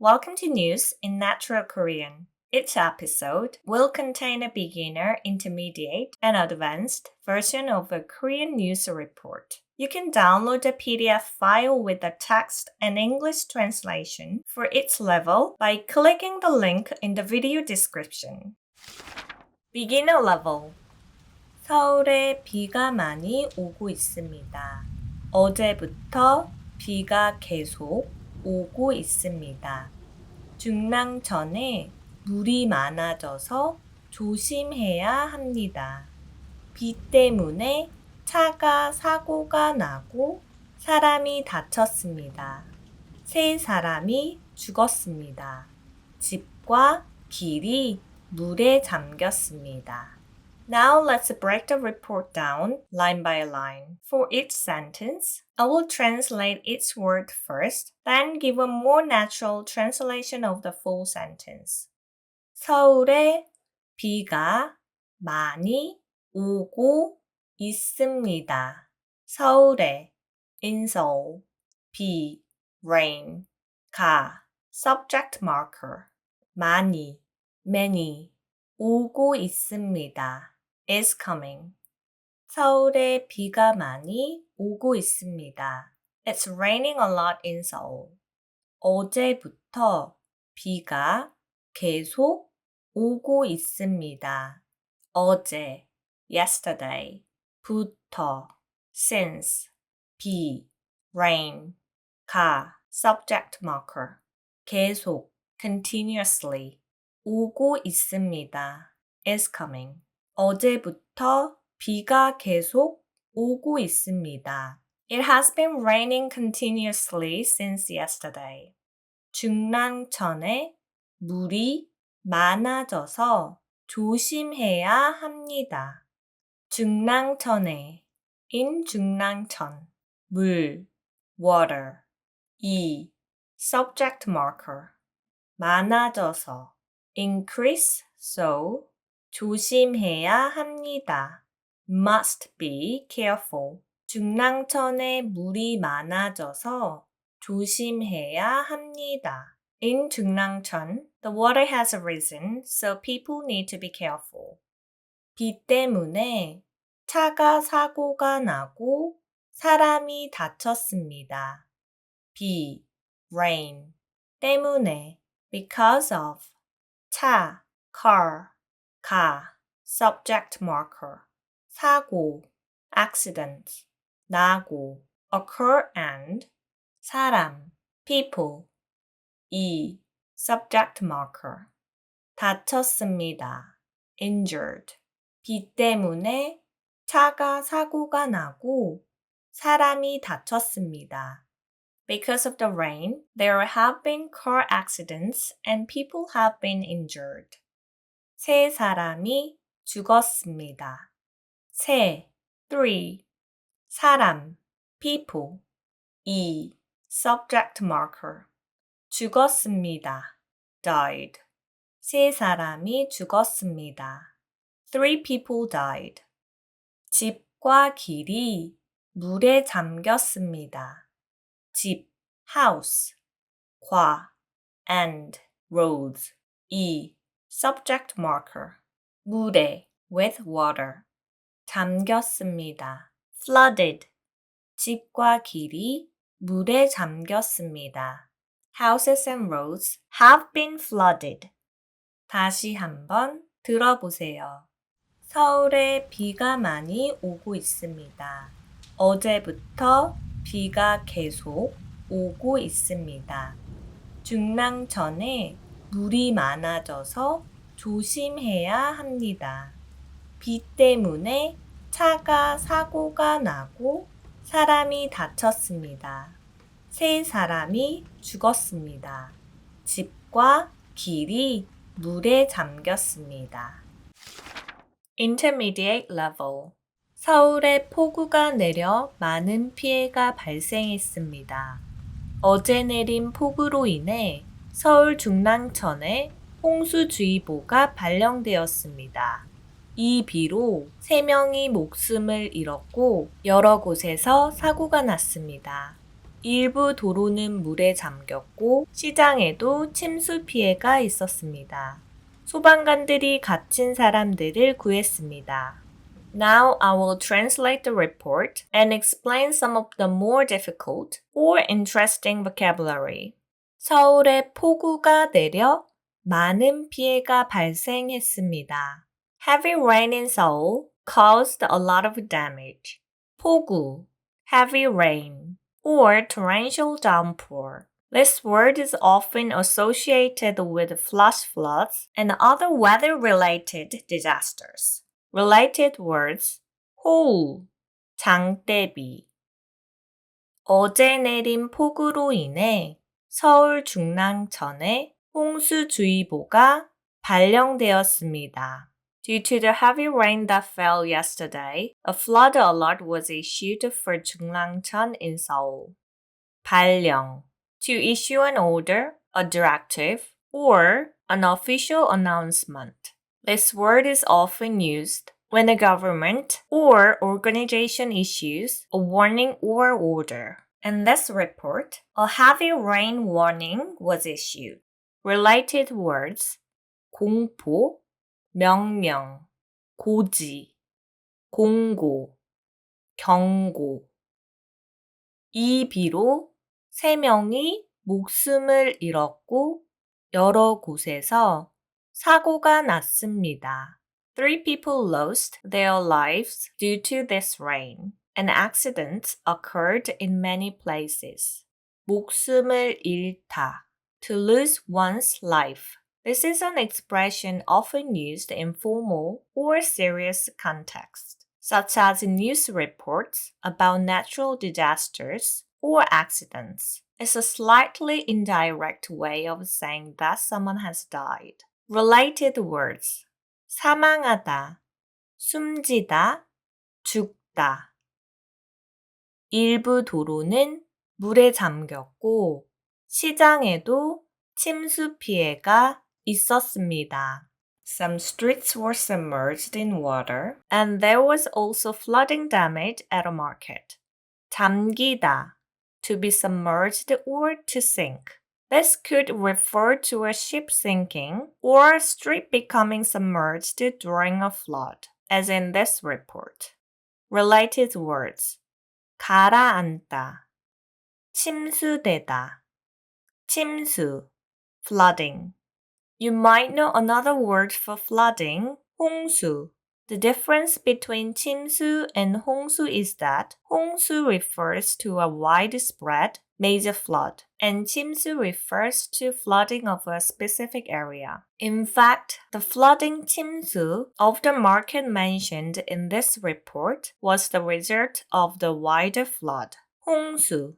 Welcome to News in Natural Korean. Each episode will contain a beginner, intermediate, and advanced version of a Korean news report. You can download a PDF file with the text and English translation for each level by clicking the link in the video description. Beginner level. 서울에 비가 많이 오고 있습니다. 어제부터 비가 계속 오고 있습니다. 중랑천에 물이 많아져서 조심해야 합니다. 비 때문에 차가 사고가 나고 사람이 다쳤습니다. 3사람이 죽었습니다. 집과 길이 물에 잠겼습니다. Now let's break the report down line by line. For each sentence, I will translate each word first, then give a more natural translation of the full sentence. 서울에 비가 많이 오고 있습니다. 서울에 in Seoul, 비 rain, 가 subject marker, 많이 many, 오고 있습니다. is coming. 서울에 비가 많이 오고 있습니다. It's raining a lot in Seoul. 어제부터 비가 계속 오고 있습니다. 어제, yesterday, 부터, since, 비, rain, 가, subject marker, 계속, continuously, 오고 있습니다. is coming. 어제부터 비가 계속 오고 있습니다. It has been raining continuously since yesterday. 중랑천에 물이 많아져서 조심해야 합니다. 중랑천에 in 중랑천 물 water 이 subject marker 많아져서 increase so 조심해야 합니다. must be careful. 중랑천에 물이 많아져서 조심해야 합니다. In 중랑천, the water has risen, so people need to be careful. 비 때문에 차가 사고가 나고 사람이 다쳤습니다. 비, rain, 때문에, because of, 차, car, 가, subject marker, 사고, accident, 나고, occur and, 사람, people, 이, subject marker, 다쳤습니다. injured. 비 때문에 차가 사고가 나고 사람이 다쳤습니다. Because of the rain, there have been car accidents and people have been injured. 3사람이 죽었습니다. 3, 사람, people, 2, subject marker, 죽었습니다. died. 3사람이 죽었습니다. 3 people died. 집과 길이 물에 잠겼습니다. 집, house, 과, and, roads, 이, subject marker, 물에, with water, 잠겼습니다. flooded, 집과 길이 물에 잠겼습니다. Houses and roads have been flooded. 다시 한번 들어보세요. 서울에 비가 많이 오고 있습니다. 어제부터 비가 계속 오고 있습니다. 중랑천에 물이 많아져서 조심해야 합니다. 비 때문에 차가 사고가 나고 사람이 다쳤습니다. 3사람이 죽었습니다. 집과 길이 물에 잠겼습니다. Intermediate level. 서울에 폭우가 내려 많은 피해가 발생했습니다. 어제 내린 폭우로 인해 서울 중랑천에 홍수주의보가 발령되었습니다. 이 비로 3명이 목숨을 잃었고 여러 곳에서 사고가 났습니다. 일부 도로는 물에 잠겼고 시장에도 침수 피해가 있었습니다. 소방관들이 갇힌 사람들을 구했습니다. Now I will translate the report and explain some of the more difficult or interesting vocabulary. 서울에 폭우가 내려 많은 피해가 발생했습니다. Heavy rain in Seoul caused a lot of damage. 폭우, heavy rain, or torrential downpour. This word is often associated with flash floods and other weather-related disasters. Related words, 호우, 장대비. 어제 내린 폭우로 인해 서울 중랑천에 홍수주의보가 발령되었습니다. Due to the heavy rain that fell yesterday, a flood alert was issued for Jungnangcheon in Seoul. 발령, to issue an order, a directive, or an official announcement. This word is often used when a government or organization issues a warning or order. In this report, a heavy rain warning was issued. Related words, 공포, 명령, 고지, 공고, 경고. 이 비로 3명이 목숨을 잃었고 여러 곳에서 사고가 났습니다. 3 people lost their lives due to this rain, and accidents occurred in many places. 목숨을 잃다, to lose one's life. This is an expression often used in formal or serious context, such as in news reports about natural disasters or accidents. It's a slightly indirect way of saying that someone has died. Related words, 사망하다, 숨지다, 죽다. 일부 도로는 물에 잠겼고 시장에도 침수 피해가 있었습니다. Some streets were submerged in water, and there was also flooding damage at a market. 잠기다, to be submerged or to sink. This could refer to a ship sinking or a street becoming submerged during a flood, as in this report. Related words, 가라앉다, 침수되다, 침수, flooding. You might know another word for flooding, 홍수. The difference between 침수 and 홍수 is that 홍수 refers to a widespread, major flood, and 침수 refers to flooding of a specific area. In fact, the flooding 침수 of the market mentioned in this report was the result of the wider flood, 홍수.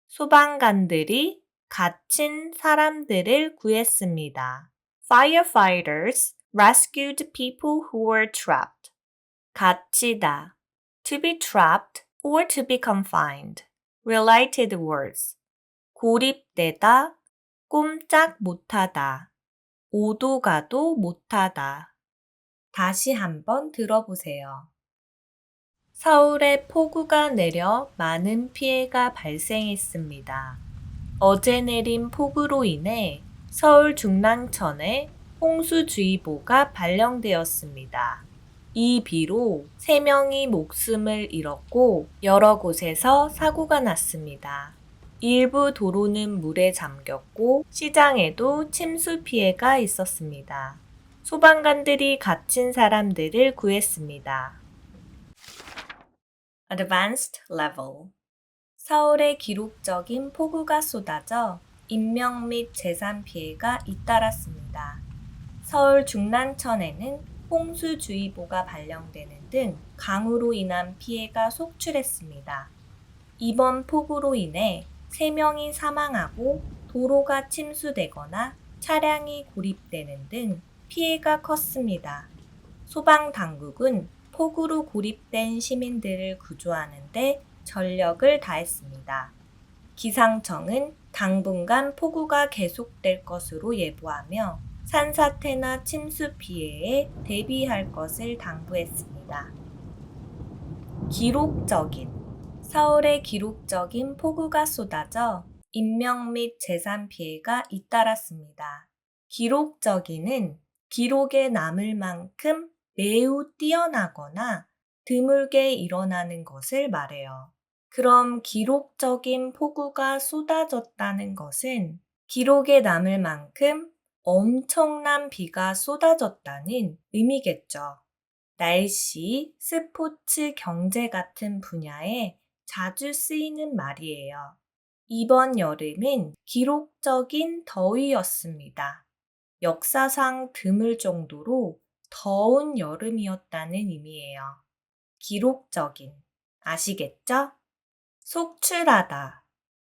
소방관들이 갇힌 사람들을 구했습니다. Firefighters rescued people who were trapped. 갇히다, to be trapped or to be confined. Related words, 고립되다, 꼼짝 못하다, 오도 가도 못하다. 다시 한번 들어보세요. 서울에 폭우가 내려 많은 피해가 발생했습니다. 어제 내린 폭우로 인해 서울 중랑천에 홍수주의보가 발령되었습니다. 이 비로 3명이 목숨을 잃었고 여러 곳에서 사고가 났습니다. 일부 도로는 물에 잠겼고 시장에도 침수 피해가 있었습니다. 소방관들이 갇힌 사람들을 구했습니다. Advanced Level. 서울에 기록적인 폭우가 쏟아져 인명 및 재산 피해가 잇따랐습니다. 서울 중랑천에는 홍수주의보가 발령되는 등 강우로 인한 피해가 속출했습니다. 이번 폭우로 인해 3명이 사망하고 도로가 침수되거나 차량이 고립되는 등 피해가 컸습니다. 소방당국은 폭우로 고립된 시민들을 구조하는 데 전력을 다했습니다. 기상청은 당분간 폭우가 계속될 것으로 예보하며 산사태나 침수 피해에 대비할 것을 당부했습니다. 기록적인. 서울에 기록적인 폭우가 쏟아져 인명 및 재산 피해가 잇따랐습니다. 기록적인은 기록에 남을 만큼 매우 뛰어나거나 드물게 일어나는 것을 말해요. 그럼 기록적인 폭우가 쏟아졌다는 것은 기록에 남을 만큼 엄청난 비가 쏟아졌다는 의미겠죠. 날씨, 스포츠, 경제 같은 분야에 자주 쓰이는 말이에요. 이번 여름은 기록적인 더위였습니다. 역사상 드물 정도로 더운 여름이었다는 의미예요. 기록적인. 아시겠죠? 속출하다.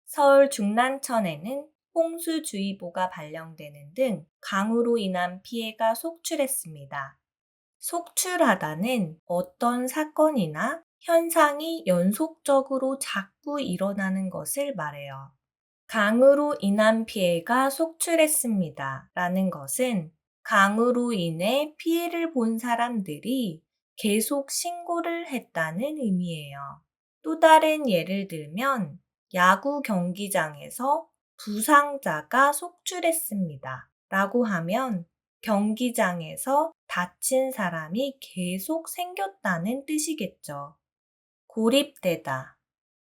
서울 중랑천에는 홍수주의보가 발령되는 등 강우로 인한 피해가 속출했습니다. 속출하다는 어떤 사건이나 현상이 연속적으로 자꾸 일어나는 것을 말해요. 강으로 인한 피해가 속출했습니다. 라는 것은 강으로 인해 피해를 본 사람들이 계속 신고를 했다는 의미예요. 또 다른 예를 들면 야구 경기장에서 부상자가 속출했습니다. 라고 하면 경기장에서 다친 사람이 계속 생겼다는 뜻이겠죠. 고립되다.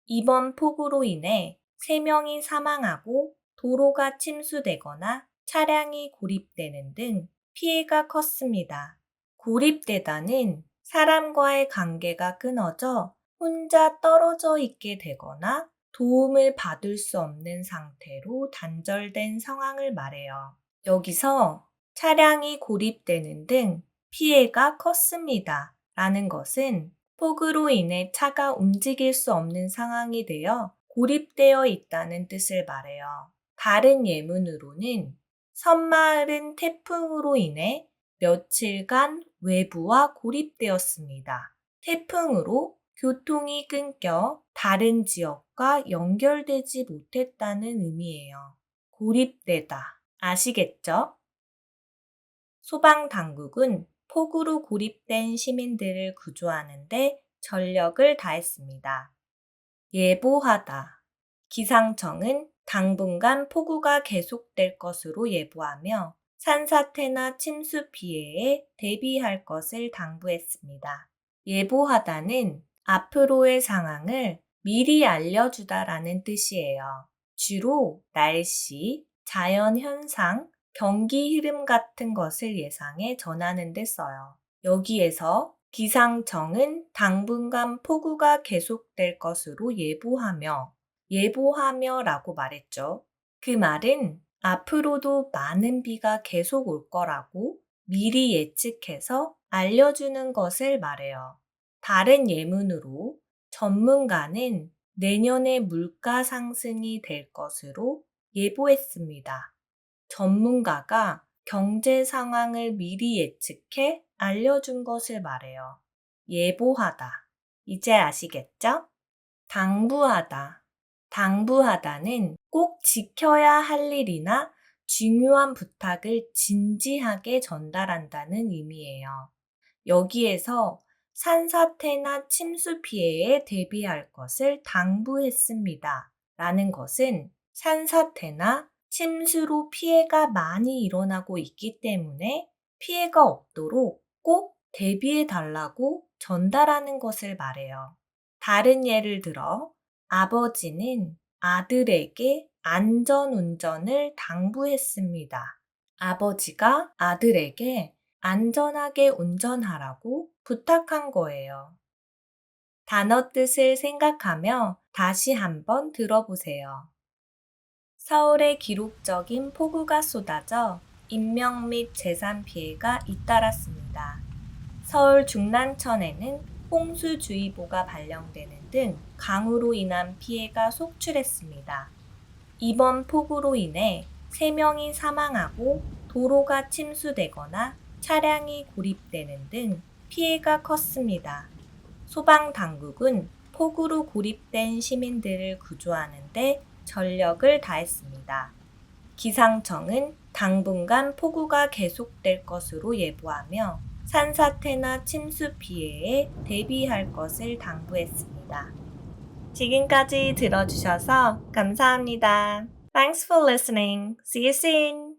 이번 폭우로 인해 3명이 사망하고 도로가 침수되거나 차량이 고립되는 등 피해가 컸습니다. 고립되다는 사람과의 관계가 끊어져 혼자 떨어져 있게 되거나 도움을 받을 수 없는 상태로 단절된 상황을 말해요. 여기서 차량이 고립되는 등 피해가 컸습니다. 라는 것은 폭우로 인해 차가 움직일 수 없는 상황이 되어 고립되어 있다는 뜻을 말해요. 다른 예문으로는 섬마을은 태풍으로 인해 며칠간 외부와 고립되었습니다. 태풍으로 교통이 끊겨 다른 지역과 연결되지 못했다는 의미예요. 고립되다. 아시겠죠? 소방당국은 폭우로 고립된 시민들을 구조하는 데 전력을 다했습니다. 예보하다. 기상청은 당분간 폭우가 계속될 것으로 예보하며 산사태나 침수 피해에 대비할 것을 당부했습니다. 예보하다는 앞으로의 상황을 미리 알려주다라는 뜻이에요. 주로 날씨, 자연현상, 경기 흐름 같은 것을 예상해 전하는 데 써요. 여기에서 기상청은 당분간 폭우가 계속될 것으로 예보하며라고 말했죠. 그 말은 앞으로도 많은 비가 계속 올 거라고 미리 예측해서 알려주는 것을 말해요. 다른 예문으로 전문가는 내년에 물가 상승이 될 것으로 예보했습니다. 전문가가 경제 상황을 미리 예측해 알려준 것을 말해요. 예보하다. 이제 아시겠죠? 당부하다. 당부하다는 꼭 지켜야 할 일이나 중요한 부탁을 진지하게 전달한다는 의미예요. 여기에서 산사태나 침수 피해에 대비할 것을 당부했습니다. 라는 것은 산사태나 침수로 피해가 많이 일어나고 있기 때문에 피해가 없도록 꼭 대비해 달라고 전달하는 것을 말해요. 다른 예를 들어 아버지는 아들에게 안전운전을 당부했습니다. 아버지가 아들에게 안전하게 운전하라고 부탁한 거예요. 단어 뜻을 생각하며 다시 한번 들어보세요. 서울에 기록적인 폭우가 쏟아져 인명 및 재산 피해가 잇따랐습니다. 서울 중랑천에는 홍수주의보가 발령되는 등 강우로 인한 피해가 속출했습니다. 이번 폭우로 인해 3명이 사망하고 도로가 침수되거나 차량이 고립되는 등 피해가 컸습니다. 소방당국은 폭우로 고립된 시민들을 구조하는 데 전력을 다했습니다. 기상청은 당분간 폭우가 계속될 것으로 예보하며 산사태나 침수 피해에 대비할 것을 당부했습니다. 지금까지 들어주셔서 감사합니다. Thanks for listening. See you soon.